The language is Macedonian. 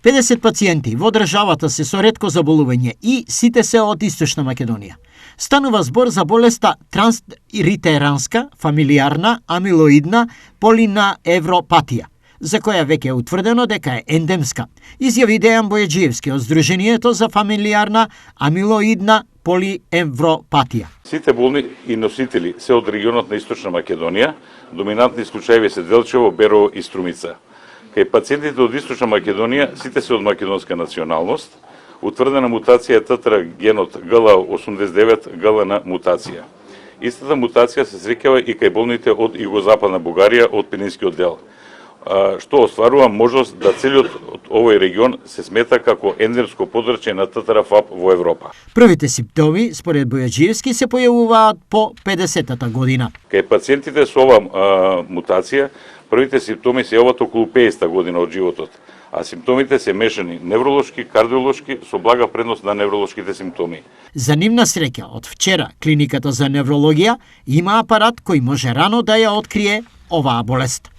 50 пациенти во државата се со ретко заболување и сите се од Источна Македонија. Станува збор за болеста трансритеранска фамилиарна амилоидна полиневропатија, за која веќе е утврдено дека е ендемска, изјави Дејан Бојаджиевски од Сдруженијето за фамилиарна амилоидна полиевропатија. Сите болни и носители се од регионот на Источна Македонија, доминантни случаи се Делчево, Берово и Струмица. Кај пациентите од Источна Македонија сите се од македонска националност, утврдена мутација е ТТР генот ГЛА89 ГЛН мутација. Истата мутација се среќава и кај болните од Југозападна Бугарија од Пенинскиот дел, што остварува можност да целиот овој регион се смета како ендемско подрачје на ТТР-ФАП во Европа. Првите симптоми, според Бојаджиевски, се појавуваат по 50-та година. Кај пациентите со ова мутација, првите симптоми се јават околу 50-та година од животот, а симптомите се мешани невролошки, кардиолошки, со блага предност на невролошките симптоми. За нивна среќа, од вчера, клиниката за неврологија има апарат кој може рано да ја открие оваа болест.